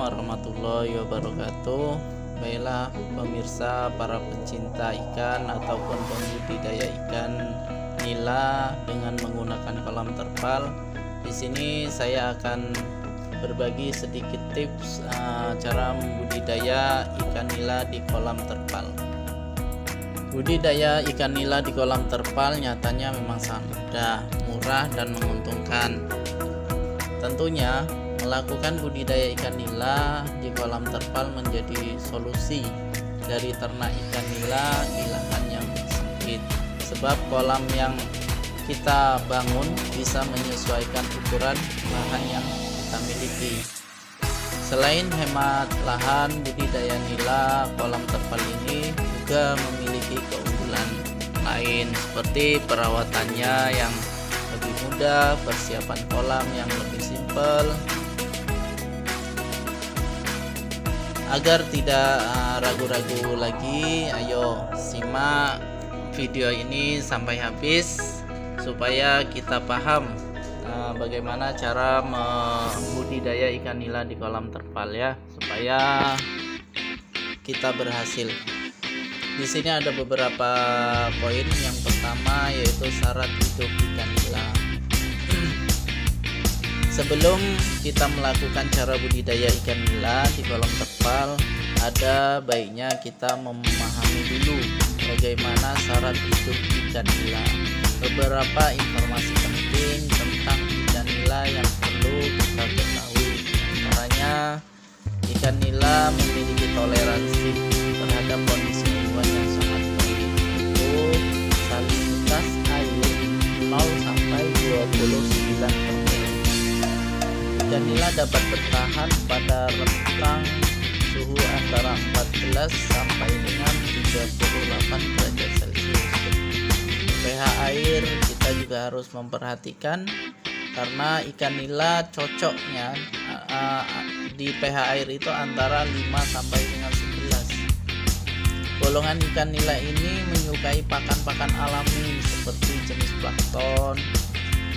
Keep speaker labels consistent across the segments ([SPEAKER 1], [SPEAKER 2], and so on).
[SPEAKER 1] warahmatullahi wabarakatuh. Baiklah pemirsa, para pecinta ikan ataupun pembudidaya ikan nila dengan menggunakan kolam terpal. Di sini saya akan berbagi sedikit tips cara membudidaya ikan nila di kolam terpal. Budidaya ikan nila di kolam terpal nyatanya memang sangat mudah, murah, dan menguntungkan. Tentunya melakukan budidaya ikan nila di kolam terpal menjadi solusi dari ternak ikan nila di lahan yang sempit, sebab kolam yang kita bangun bisa menyesuaikan ukuran lahan yang kita miliki. Selain hemat lahan, budidaya nila kolam terpal ini juga memiliki keunggulan lain seperti perawatannya yang lebih mudah, persiapan kolam yang lebih simpel. Agar tidak ragu-ragu lagi, ayo simak video ini sampai habis supaya kita paham bagaimana cara membudidaya ikan nila di kolam terpal ya, supaya kita berhasil. Di sini ada beberapa poin. Yang pertama yaitu syarat hidup ikan nila. Sebelum kita melakukan cara budidaya ikan nila di kolam terpal, ada baiknya kita memahami dulu bagaimana syarat hidup ikan nila. Beberapa informasi penting tentang ikan nila yang perlu kita ketahui. Antaranya, ikan nila memiliki toleransi terhadap kondisi lingkungan yang sangat baik, yaitu salinitas air 0 sampai 29%. Ikan nila dapat bertahan pada rentang suhu antara 14 sampai dengan 38 derajat Celcius. pH air kita juga harus memperhatikan, karena ikan nila cocoknya di pH air itu antara 5 sampai dengan 11. Golongan ikan nila ini menyukai pakan-pakan alami seperti jenis plankton,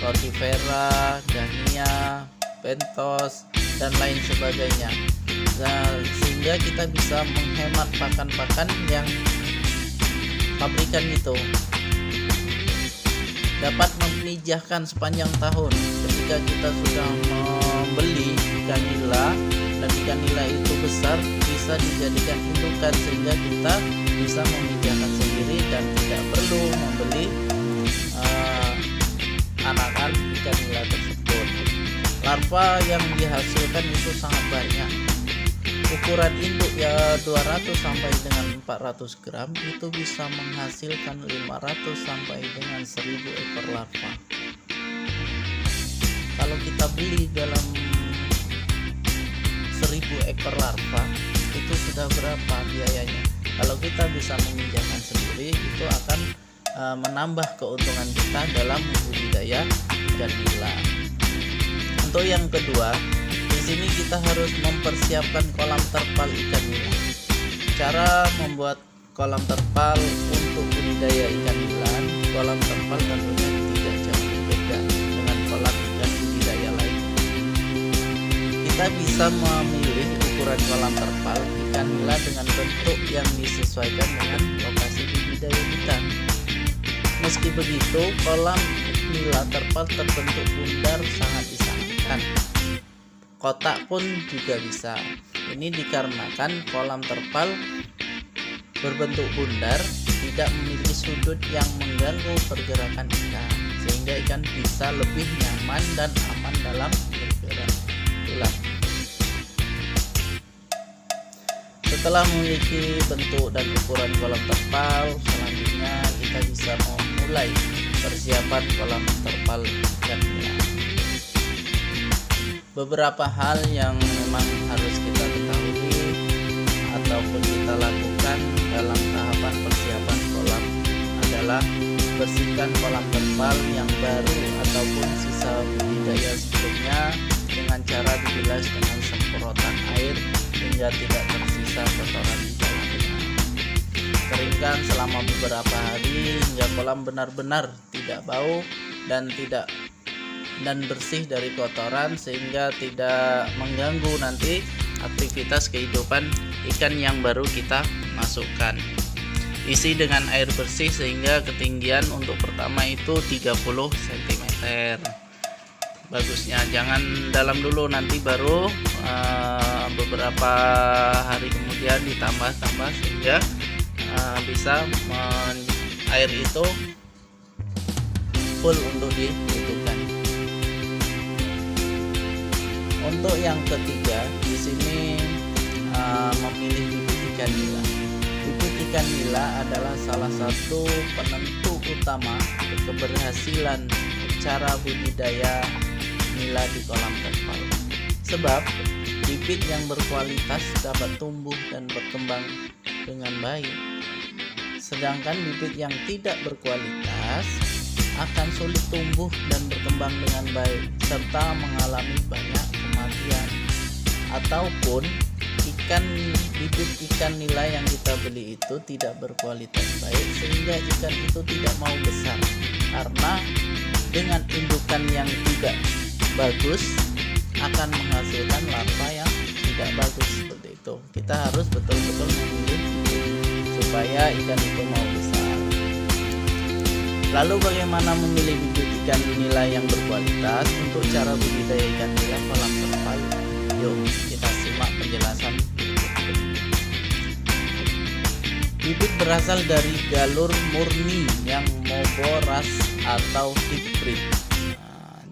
[SPEAKER 1] rotifera, gania, bentos, dan lain sebagainya. Sehingga kita bisa menghemat pakan-pakan yang pabrikan itu. Dapat memijahkan sepanjang tahun. Ketika kita sudah membeli ikan nila dan ikan nila itu besar, bisa dijadikan indukan sehingga kita bisa memijahkan sendiri dan tidak perlu membeli anakan ikan nila tersebut. Larva yang dihasilkan itu sangat banyak. Ukuran induk ya 200 sampai dengan 400 gram itu bisa menghasilkan 500 sampai dengan 1000 ekor larva. Kalau kita beli dalam 1000 ekor larva itu sudah berapa biayanya? Kalau kita bisa memijahkan sendiri, itu akan menambah keuntungan kita dalam budidaya ikan nila. Untuk yang kedua, di sini kita harus mempersiapkan kolam terpal ikan nila. Cara membuat kolam terpal untuk budidaya ikan nila, kolam terpal tentunya tidak jauh berbeda dengan kolam ikan budidaya lain. Kita bisa memilih ukuran kolam terpal ikan nila dengan bentuk yang disesuaikan dengan lokasi budidaya kita. Meski begitu, kolam nila terpal terbentuk bundar sangat disarankan. Kotak pun juga bisa. Ini dikarenakan kolam terpal berbentuk bundar tidak memiliki sudut yang mengganggu pergerakan ikan, sehingga ikan bisa lebih nyaman dan aman dalam bergerak. Itulah. Setelah memiliki bentuk dan ukuran kolam terpal, selanjutnya kita bisa memulai persiapan kolam terpal ikan nila. Beberapa hal yang memang harus kita ketahui ataupun kita lakukan dalam tahapan persiapan kolam adalah bersihkan kolam terpal yang baru ataupun sisa budidaya sebelumnya dengan cara dibilas dengan semprotan air hingga tidak tersisa kotoran di dalamnya. Keringkan selama beberapa hari hingga kolam benar-benar tidak bau dan bersih dari kotoran, sehingga tidak mengganggu nanti aktivitas kehidupan ikan yang baru kita masukkan. Isi dengan air bersih sehingga ketinggian untuk pertama itu 30 cm. Bagusnya jangan dalam dulu, nanti baru beberapa hari kemudian ditambah sehingga bisa air itu full untuk dibutuhkan. Untuk yang ketiga di sini memilih bibit ikan nila. Bibit ikan nila adalah salah satu penentu utama keberhasilan cara budidaya nila di kolam terpal. Sebab bibit yang berkualitas dapat tumbuh dan berkembang dengan baik. Sedangkan bibit yang tidak berkualitas akan sulit tumbuh dan berkembang dengan baik serta mengalami banyak kematian. Ataupun bibit ikan nila yang kita beli itu tidak berkualitas baik sehingga ikan itu tidak mau besar, karena dengan indukan yang tidak bagus akan menghasilkan larva yang tidak bagus. Seperti itu, kita harus betul-betul memilih supaya ikan itu mau besar. Lalu bagaimana memilih bibit ikan nila yang berkualitas? Untuk cara budidaya ikan nila kolam terpal, yuk kita simak penjelasan berikut. Bibit berasal dari galur murni yang moboras atau hibrid.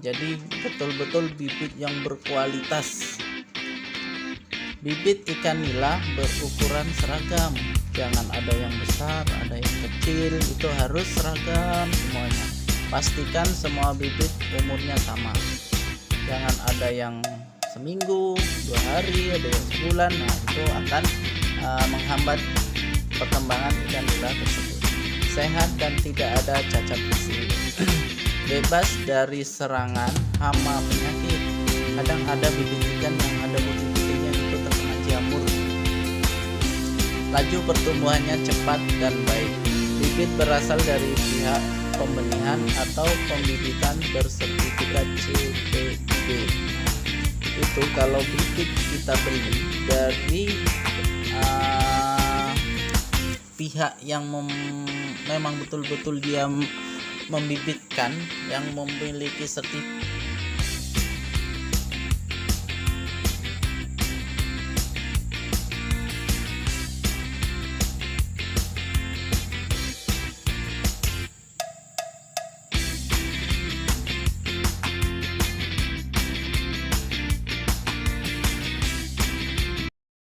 [SPEAKER 1] Jadi betul-betul bibit yang berkualitas. Bibit ikan nila berukuran seragam, jangan ada yang besar, ada yang kecil, itu harus seragam semuanya. Pastikan semua bibit umurnya sama, jangan ada yang seminggu, 2 hari, ada yang sebulan. Nah, itu akan menghambat perkembangan ikan nila tersebut. Sehat dan tidak ada cacat fisik. Bebas dari serangan hama penyakit. Kadang ada bibit ikan yang ada putih-putihnya itu terkena jamur. Laju pertumbuhannya cepat dan baik. Bibit berasal dari pihak pembenihan atau pembibitan bersertifikat CPIB. Itu kalau bibit kita beli dari pihak yang memang betul-betul dia membibitkan, yang memiliki